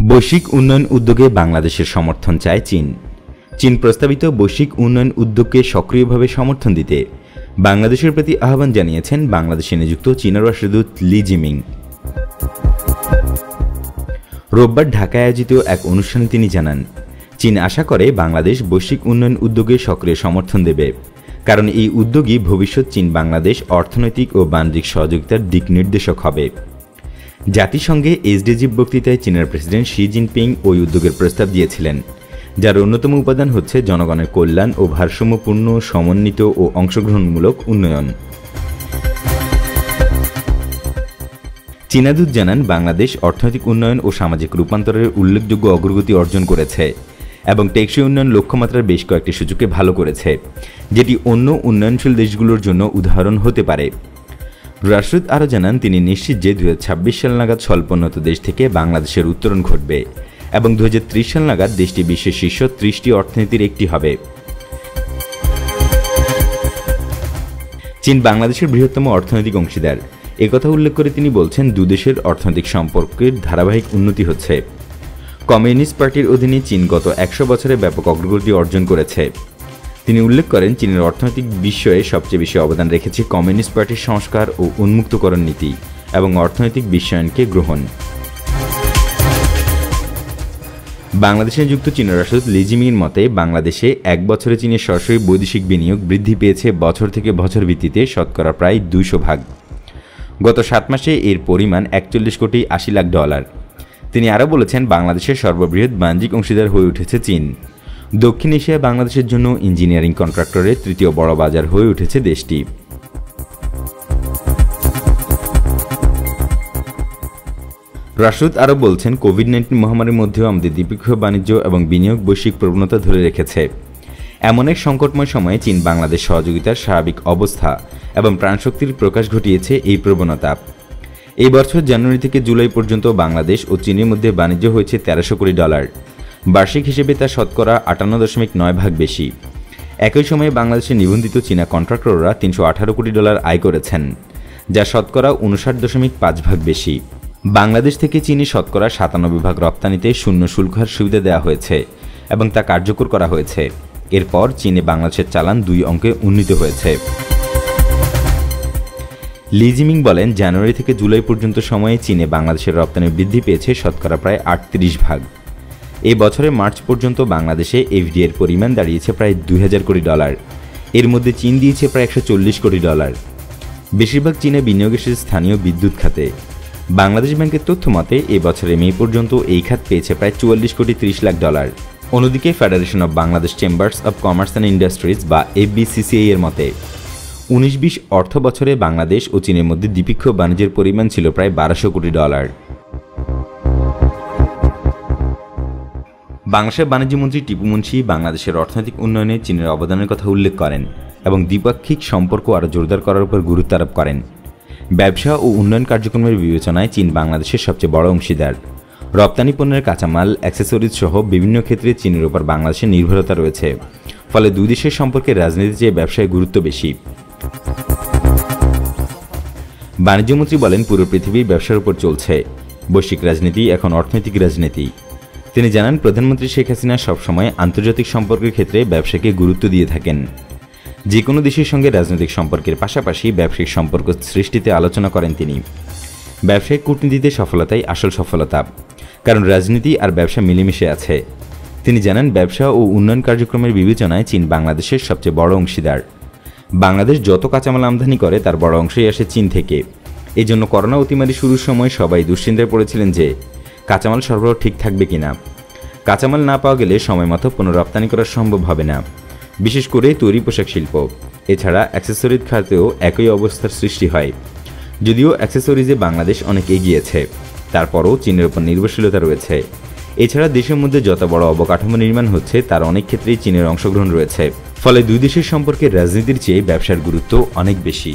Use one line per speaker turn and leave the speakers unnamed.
বৈশ্বিক উন্নয়ন উদ্যোগে বাংলাদেশের সমর্থন চায় চীন। চীন প্রস্তাবিত বৈশ্বিক উন্নয়ন উদ্যোগকে সক্রিয়ভাবে সমর্থন দিতে বাংলাদেশের প্রতি আহ্বান জানিয়েছেন বাংলাদেশে নিযুক্ত চীনের রাষ্ট্রদূত লি জিমিং। রোববার ঢাকায় আয়োজিত এক অনুষ্ঠানে তিনি জানান, চীন আশা করে বাংলাদেশ বৈশ্বিক উন্নয়ন উদ্যোগে সক্রিয় সমর্থন দেবে, কারণ এই উদ্যোগই ভবিষ্যৎ চীন বাংলাদেশ অর্থনৈতিক ও বাণিজ্যিক সহযোগিতার দিক নির্দেশক হবে। জাতিসংঘে এসডিজি বক্তৃতায় চীনের প্রেসিডেন্ট শি জিনপিং ওই উদ্যোগের প্রস্তাব দিয়েছিলেন, যার অন্যতম উপাদান হচ্ছে জনগণের কল্যাণ ও ভারসাম্যপূর্ণ, সমন্বিত ও অংশগ্রহণমূলক উন্নয়ন। চীনা দূত জানান, বাংলাদেশ অর্থনৈতিক উন্নয়ন ও সামাজিক রূপান্তরের উল্লেখযোগ্য অগ্রগতি অর্জন করেছে এবং টেকসই উন্নয়ন লক্ষ্যমাত্রার বেশ কয়েকটি সূচকে ভালো করেছে, যেটি অন্য উন্নয়নশীল দেশগুলোর জন্য উদাহরণ হতে পারে। রাষ্ট্রদূত আরও জানান, তিনি নিশ্চিত যে 2026 সাল নাগাদ স্বল্পোন্নত দেশ থেকে বাংলাদেশের উত্তরণ ঘটবে এবং 2030 সাল নাগাদ দেশটি বিশ্বের শীর্ষ 30টি অর্থনীতির একটি হবে। চীন বাংলাদেশের বৃহত্তম অর্থনৈতিক অংশীদার, একথা উল্লেখ করে তিনি বলছেন, দুদেশের অর্থনৈতিক সম্পর্কের ধারাবাহিক উন্নতি হচ্ছে। কমিউনিস্ট পার্টির অধীনে চীন গত 100 বছরে ব্যাপক অগ্রগতি অর্জন করেছে। তিনি উল্লেখ করেন, চীনের অর্থনৈতিক বিষয়ে সবচেয়ে বেশি অবদান রেখেছে কমিউনিস্ট পার্টির সংস্কার ও উন্মুক্তকরণ নীতি এবং অর্থনৈতিক বিশ্বায়নকে গ্রহণ। বাংলাদেশে নিযুক্ত চীনের রাষ্ট্রদূত লি জিমিংয়ের মতে, বাংলাদেশে এক বছরে চীনের সরাসরি বৈদেশিক বিনিয়োগ বৃদ্ধি পেয়েছে বছর থেকে বছর ভিত্তিতে শতকরা প্রায় 200%। গত 7 মাসে এর পরিমাণ $41 কোটি 80 লাখ। তিনি আরও বলেছেন, বাংলাদেশের সর্ববৃহৎ বাণিজ্যিক অংশীদার হয়ে উঠেছে চীন। দক্ষিণ এশিয়ায় বাংলাদেশের জন্য ইঞ্জিনিয়ারিং কন্ট্রাক্টরের তৃতীয় বড় বাজার হয়ে উঠেছে দেশটি। রাষ্ট্রদূত আরও বলছেন, কোভিড-19 মহামারীর মধ্যেও আমাদের দ্বিপক্ষীয় বাণিজ্য এবং বিনিয়োগ বৈশ্বিক প্রবণতা ধরে রেখেছে। এমন এক সংকটময় সময়ে চীন বাংলাদেশ সহযোগিতার স্বাভাবিক অবস্থা এবং প্রাণশক্তির প্রকাশ ঘটিয়েছে এই প্রবণতা। এই বছর জানুয়ারি থেকে জুলাই পর্যন্ত বাংলাদেশ ও চীনের মধ্যে বাণিজ্য হয়েছে $1300 কোটি। বার্ষিক হিসেবে তা শতকরা 58.9% বেশি। একই সময়ে বাংলাদেশে নিবন্ধিত চীনা কন্ট্রাক্টররা $318 কোটি আয় করেছেন, যা শতকরা 59.5% বেশি। বাংলাদেশ থেকে চীনে শতকরা 97% রপ্তানিতে শূন্য শুল্ক হার সুবিধা দেওয়া হয়েছে এবং তা কার্যকর করা হয়েছে। এরপর চীনে বাংলাদেশের চালান 2 অঙ্কে উন্নীত হয়েছে। লি জিমিং বলেন, জানুয়ারি থেকে জুলাই পর্যন্ত সময়ে চীনে বাংলাদেশের রপ্তানি বৃদ্ধি পেয়েছে শতকরা প্রায় 38%। এই বছরের মার্চ পর্যন্ত বাংলাদেশে এফডিআই এর পরিমাণ দাঁড়িয়েছে প্রায় $2000 কোটি। এর মধ্যে চীন দিয়েছে প্রায় $140 কোটি। বেশিরভাগ চীনে বিনিয়োগ এসেছে স্থানীয় বিদ্যুৎ খাতে। বাংলাদেশ ব্যাংকের তথ্য মতে এ বছরের মে পর্যন্ত এই খাত পেয়েছে প্রায় $44 কোটি 30 লাখ। অন্যদিকে federation of Bangladesh chambers of commerce and industries বা এফবিসিসিআই এর মতে 19-20 অর্থ বছরে বাংলাদেশ ও চীনের মধ্যে দ্বিপক্ষীয় বাণিজ্যের পরিমাণ ছিল প্রায় $1200 কোটি। বাংলাদেশের বাণিজ্যমন্ত্রী টিপু মুনশি বাংলাদেশের অর্থনৈতিক উন্নয়নে চীনের অবদানের কথা উল্লেখ করেন এবং দ্বিপাক্ষিক সম্পর্ক আরও জোরদার করার উপর গুরুত্ব আরোপ করেন। ব্যবসা ও উন্নয়ন কার্যক্রমের বিবেচনায় চীন বাংলাদেশের সবচেয়ে বড় অংশীদার। রপ্তানি পণ্যের কাঁচামাল, অ্যাক্সেসরিজ সহ বিভিন্ন ক্ষেত্রে চীনের উপর বাংলাদেশের নির্ভরতা রয়েছে। ফলে দুই দেশের সম্পর্কে রাজনীতির চেয়ে ব্যবসায় গুরুত্ব বেশি। বাণিজ্যমন্ত্রী বলেন, পুরো পৃথিবী ব্যবসার উপর চলছে। বৈশ্বিক রাজনীতি এখন অর্থনৈতিক রাজনীতি। তিনি জানান, প্রধানমন্ত্রী শেখ হাসিনা সবসময় আন্তর্জাতিক সম্পর্কের ক্ষেত্রে ব্যবসাকে গুরুত্ব দিয়ে থাকেন। যে কোনো দেশের সঙ্গে রাজনৈতিক সম্পর্কের পাশাপাশি ব্যবসায়িক সম্পর্ক সৃষ্টিতে আলোচনা করেন তিনি। ব্যবসায়িক কূটনীতিতে সফলতাই আসল সফলতা, কারণ রাজনীতি আর ব্যবসা মিলেমিশে আছে। তিনি জানান, ব্যবসা ও উন্নয়ন কার্যক্রমের বিবেচনায় চীন বাংলাদেশের সবচেয়ে বড় অংশীদার। বাংলাদেশ যত কাঁচামাল আমদানি করে তার বড় অংশই আসে চীন থেকে। এই জন্য করোনা অতিমারি শুরুর সময় সবাই দুশ্চিন্তায় পড়েছিলেন যে কাঁচামাল সরবরাহ ঠিক থাকবে কিনা। কাঁচামাল না পাওয়া গেলে সময় মতো পুনঃরপ্তানি করা সম্ভব হবে না, বিশেষ করে তৈরি পোশাক শিল্প। এছাড়া অ্যাক্সেসরিজ খাতেও একই অবস্থার সৃষ্টি হয়। যদিও অ্যাক্সেসরিজে বাংলাদেশ অনেক এগিয়েছে, তারপরও চীনের উপর নির্ভরশীলতা রয়েছে। এছাড়া দেশের মধ্যে যত বড় অবকাঠামো নির্মাণ হচ্ছে তার অনেক ক্ষেত্রেই চীনের অংশগ্রহণ রয়েছে। ফলে দুই দেশের সম্পর্কে রাজনীতির চেয়ে ব্যবসার গুরুত্ব অনেক বেশি।